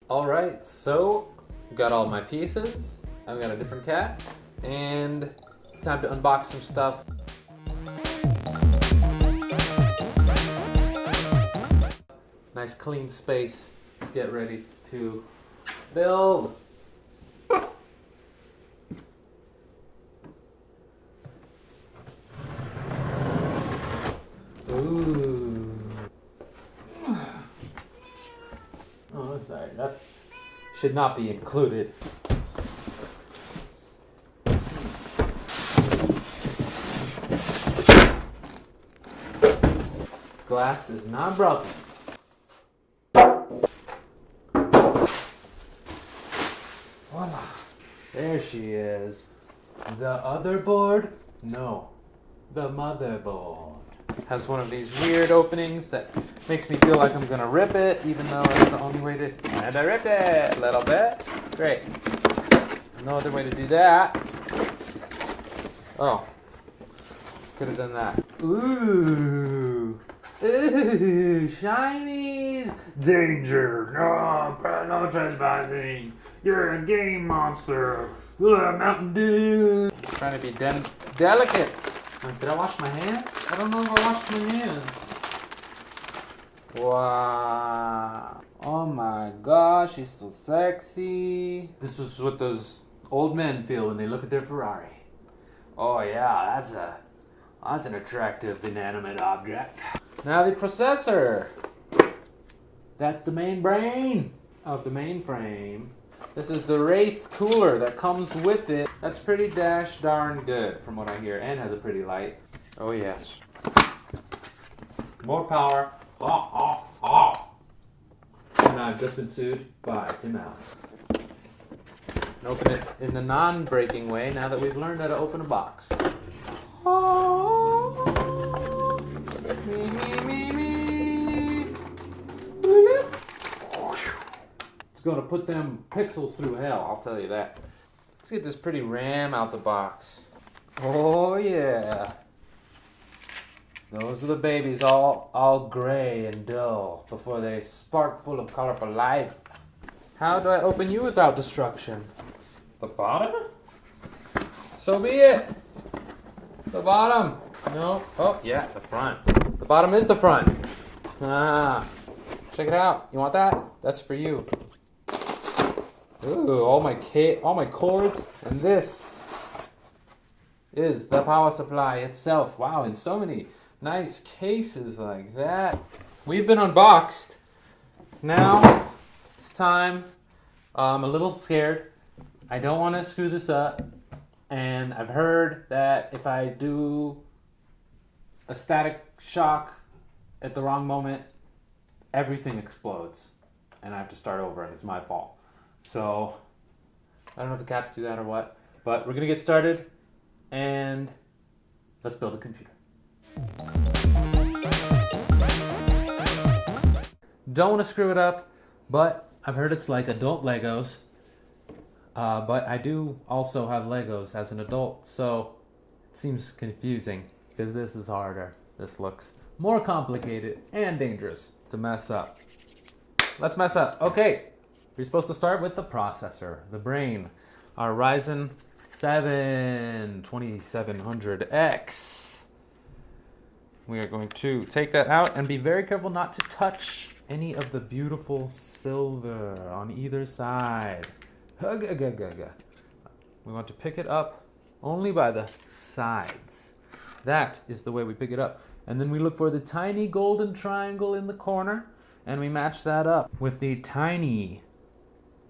All right, so got all my pieces. I've got a different cat, and it's time to unbox some stuff. Nice clean space. Let's get ready to build. Ooh. Oh, sorry. That should not be included. Glass is not broken. Voila. There she is. The other board? No. The motherboard. Has one of these weird openings that makes me feel like I'm gonna rip it, even though that's the only way to. And I ripped it a little bit. Great. No other way to do that. Oh. Could have done that. Ooh. Ooh. Shinies. Danger. No trespassing. You're a game monster. Mountain Dew. I'm trying to be delicate. Did I wash my hands? I don't know if I washed my hands. Wow. Oh my gosh, she's so sexy. This is what those old men feel when they look at their Ferrari. Oh yeah, that's an attractive inanimate object. Now the processor. That's the main brain of the mainframe. This is the Wraith cooler that comes with it. That's pretty darn good from what I hear, and has a pretty light. Oh yes. More power. And I've just been sued by Tim Allen. And open it in the non-breaking way now that we've learned how to open a box. It's gonna put them pixels through hell, I'll tell you that. Let's get this pretty RAM out the box. Oh yeah. Those are the babies, all gray and dull before they spark full of colorful life. How do I open you without destruction? The bottom? So be it. The bottom. No. Oh yeah, the front. The bottom is the front. Ah. Check it out. You want that? That's for you. Ooh, all my cords, and this is the power supply itself. Wow, in so many nice cases like that. We've been unboxed. Now it's time. I'm a little scared. I don't want to screw this up, and I've heard that if I do a static shock at the wrong moment, everything explodes, and I have to start over, and it's my fault. So, I don't know if the cats do that or what, but we're going to get started, and let's build a computer. Don't want to screw it up, but I've heard it's like adult Legos, but I do also have Legos as an adult, so it seems confusing, because this is harder. This looks more complicated and dangerous to mess up. Let's mess up. Okay. We're supposed to start with the processor, the brain, our Ryzen 7 2700X. We are going to take that out and be very careful not to touch any of the beautiful silver on either side. We want to pick it up only by the sides. That is the way we pick it up. And then we look for the tiny golden triangle in the corner, and we match that up with the tiny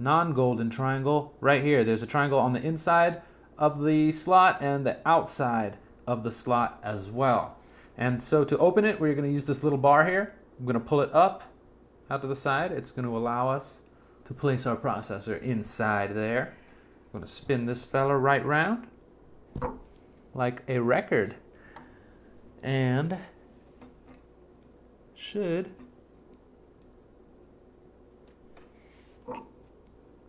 non-golden triangle right here. There's a triangle on the inside of the slot and the outside of the slot as well. And so to open it, we're going to use this little bar here. I'm going to pull it up out to the side. It's going to allow us to place our processor inside there. I'm going to spin this fella right round like a record, and should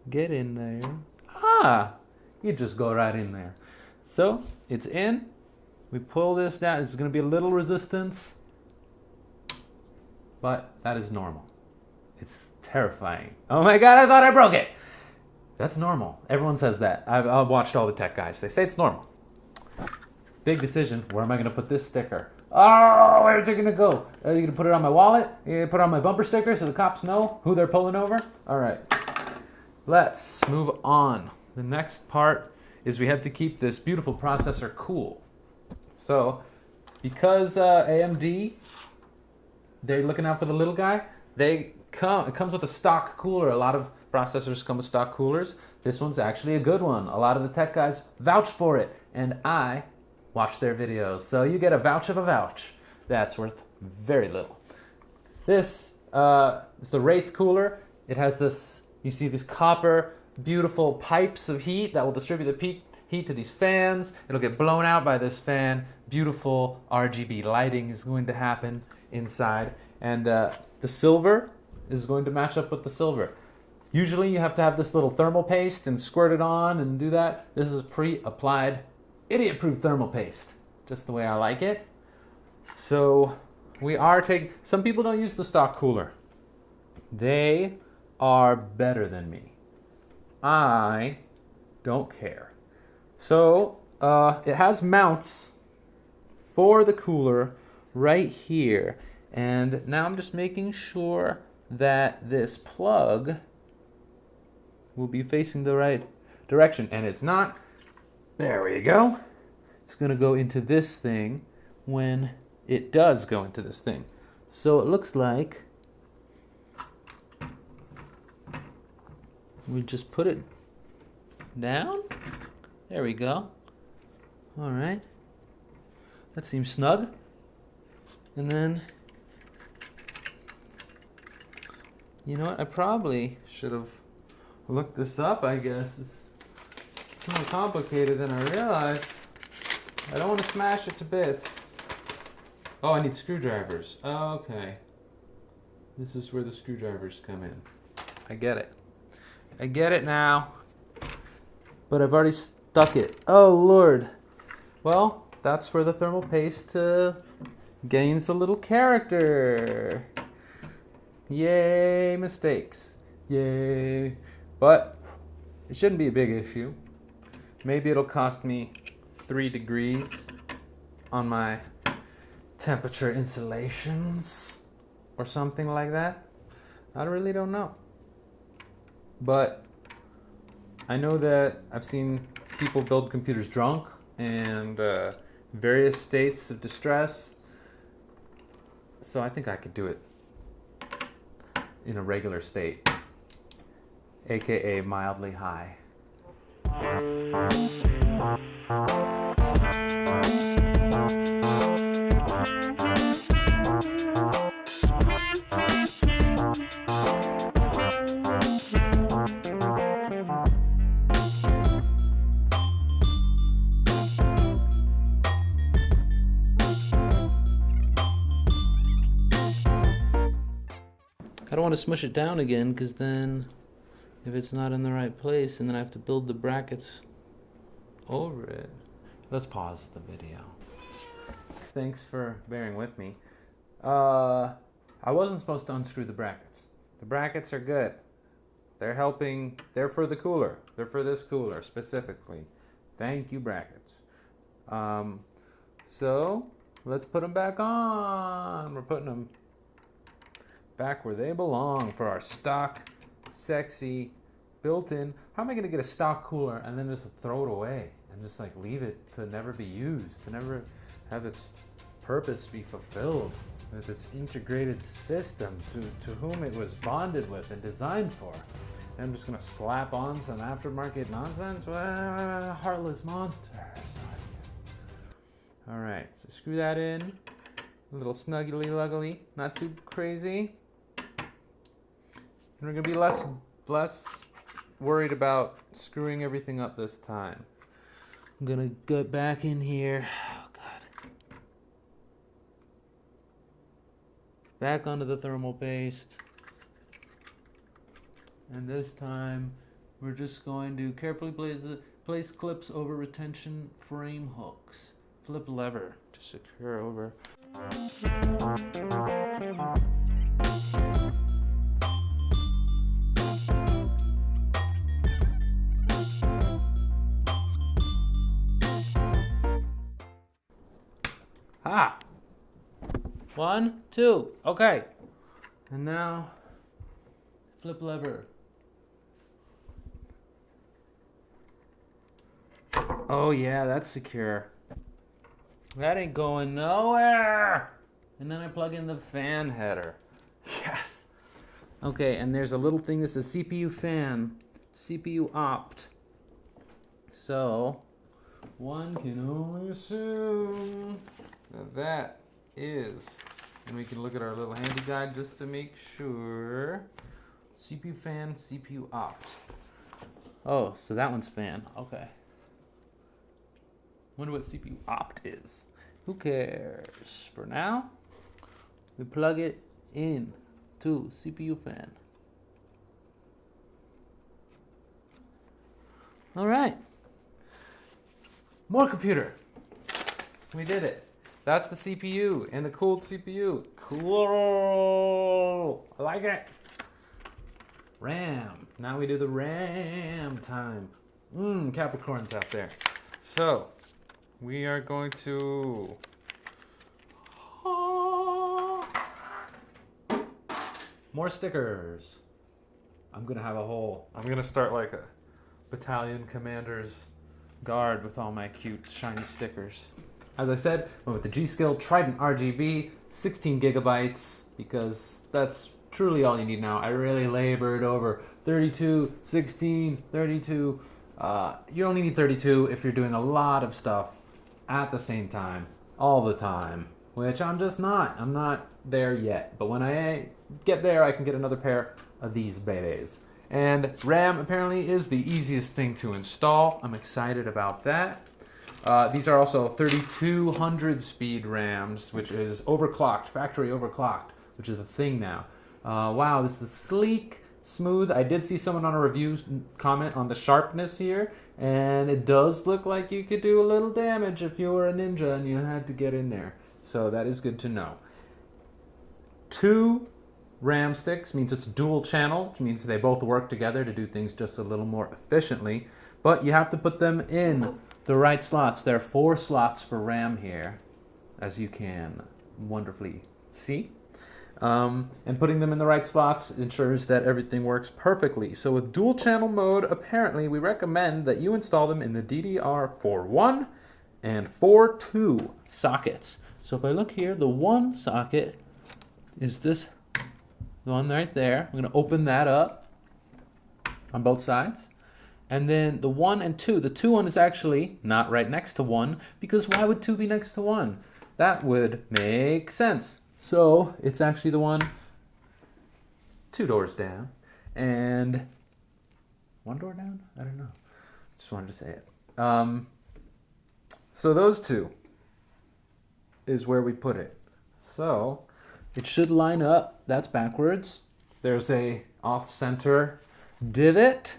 get in there. Ah, you just go right in there. So it's in. We pull this down. It's going to be a little resistance, but that is normal. It's terrifying. Oh my God, I thought I broke it. That's normal. Everyone says that. I've watched all the tech guys. They say it's normal. Big decision. Where am I going to put this sticker? Oh, where's it going to go? Are you going to put it on my wallet? Are you going to put it on my bumper sticker so the cops know who they're pulling over? All right. Let's move on. The next part is we have to keep this beautiful processor cool. So, because AMD, they're looking out for the little guy, it comes with a stock cooler. A lot of processors come with stock coolers. This one's actually a good one. A lot of the tech guys vouch for it, and I watch their videos. So you get a vouch of a vouch. That's worth very little. This is the Wraith cooler. It has this, you see these copper, beautiful pipes of heat that will distribute the heat to these fans. It'll get blown out by this fan. Beautiful RGB lighting is going to happen inside. And the silver is going to match up with the silver. Usually you have to have this little thermal paste and squirt it on and do that. This is pre-applied, idiot-proof thermal paste. Just the way I like it. So we are taking, some people don't use the stock cooler. They are better than me. I don't care. So it has mounts for the cooler right here. And now I'm just making sure that this plug will be facing the right direction. And it's not. There we go. It's going to go into this thing when it does go into this thing. So it looks like we just put it down. There we go. All right. That seems snug. And then, you know what? I probably should have looked this up, I guess. It's more complicated than I realized. I don't want to smash it to bits. Oh, I need screwdrivers. Okay. This is where the screwdrivers come in. I get it. I get it now. But I've already stuck it. Oh, Lord. Well, that's where the thermal paste gains a little character. Yay, mistakes. Yay. But it shouldn't be a big issue. Maybe it'll cost me 3 degrees on my temperature insulations or something like that. I really don't know. But I know that I've seen people build computers drunk and various states of distress. So I think I could do it in a regular state, aka mildly high. I don't want to smush it down again, because then if it's not in the right place and then I have to build the brackets over it. Let's pause the video. Thanks for bearing with me. I wasn't supposed to unscrew the brackets. The brackets are good. They're helping, they're for the cooler. They're for this cooler specifically. Thank you, brackets. So let's put them back on. We're putting them back where they belong for our stock, sexy, built-in. How am I going to get a stock cooler and then just throw it away and just like leave it to never be used, to never have its purpose be fulfilled with its integrated system to whom it was bonded with and designed for? And I'm just going to slap on some aftermarket nonsense? Well, heartless monsters. All right, so screw that in. A little snuggly luggly, not too crazy. And we're gonna be less worried about screwing everything up this time. I'm gonna get back in here. Oh God. Back onto the thermal paste. And this time we're just going to carefully place clips over retention frame hooks. Flip lever to secure over. Ah! 1, 2. Okay. And now, flip lever. Oh yeah, that's secure. That ain't going nowhere. And then I plug in the fan header. Yes. Okay, and there's a little thing that says CPU fan, CPU opt. So, one can only assume that that is, and we can look at our little handy guide just to make sure. CPU fan, CPU opt. Oh, so that one's fan. Okay. Wonder what CPU opt is. Who cares? For now, we plug it in to CPU fan. All right. More computer. We did it. That's the CPU and the cooled CPU. Cool. I like it. RAM. Now we do the RAM time. Capricorns out there. So, we are going to... more stickers. I'm going to start like a battalion commander's guard with all my cute shiny stickers. As I said, went with the G-Skill Trident RGB, 16 gigabytes, because that's truly all you need now. I really labored over 32, 16, 32. You only need 32 if you're doing a lot of stuff at the same time, all the time, which I'm just not. I'm not there yet. But when I get there, I can get another pair of these babies. And RAM apparently is the easiest thing to install. I'm excited about that. These are also 3200 speed RAMs, which is overclocked, factory overclocked, which is a thing now. Wow, this is sleek, smooth. I did see someone on a review comment on the sharpness here, and it does look like you could do a little damage if you were a ninja and you had to get in there. So that is good to know. 2 RAM sticks means it's dual channel, which means they both work together to do things just a little more efficiently. But you have to put them in the right slots. There are 4 slots for RAM here, as you can wonderfully see. And putting them in the right slots ensures that everything works perfectly. So with dual channel mode, apparently we recommend that you install them in the DDR4.1 and 4.2 sockets. So if I look here, the 1 socket is this one right there. I'm going to open that up on both sides. And then the 1 and 2. The 2 one is actually not right next to 1, because why would 2 be next to 1? That would make sense. So it's actually the one 2 doors down and 1 door down? I don't know. Just wanted to say it. So those 2 is where we put it. So it should line up. That's backwards. There's a off-center divot,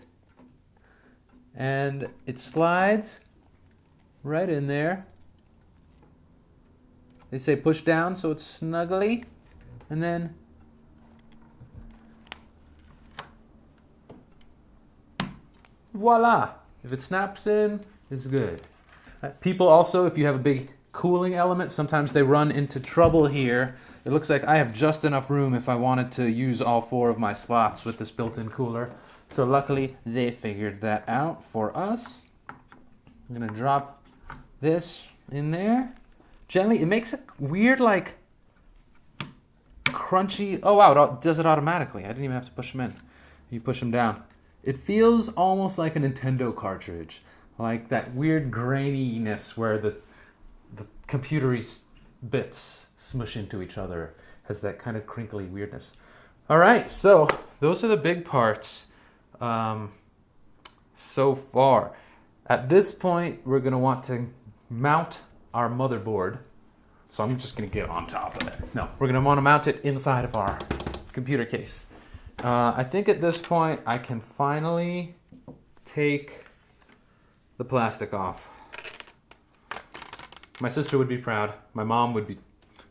and it slides right in there. They say push down so it's snuggly, and then voila! If it snaps in, it's good. People also, if you have a big cooling element, sometimes they run into trouble here. It looks like I have just enough room if I wanted to use all 4 of my slots with this built-in cooler. So luckily, they figured that out for us. I'm gonna drop this in there. Gently, it makes a weird, like, crunchy... Oh, wow, it does it automatically. I didn't even have to push them in. You push them down. It feels almost like a Nintendo cartridge. Like that weird graininess where the computery bits smush into each other. Has that kind of crinkly weirdness. All right, so those are the big parts so far. At this point, we're going to want to mount our motherboard. So I'm just going to get on top of it. No, we're going to want to mount it inside of our computer case. I think at this point, I can finally take the plastic off. My sister would be proud. My mom would be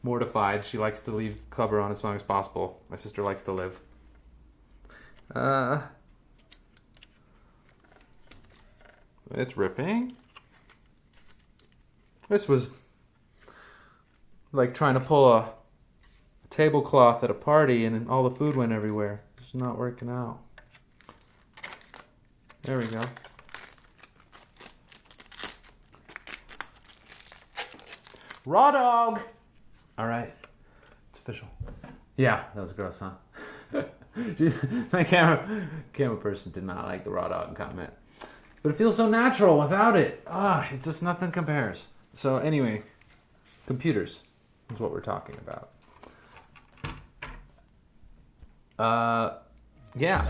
mortified. She likes to leave the cover on as long as possible. My sister likes to live. It's ripping. This was like trying to pull a tablecloth at a party and all the food went everywhere. It's not working out. There we go. Raw dog! Alright. It's official. Yeah, that was gross, huh? My camera person did not like the raw dog comment. But it feels so natural without it. It's just nothing compares. So anyway, computers is what we're talking about. Yeah.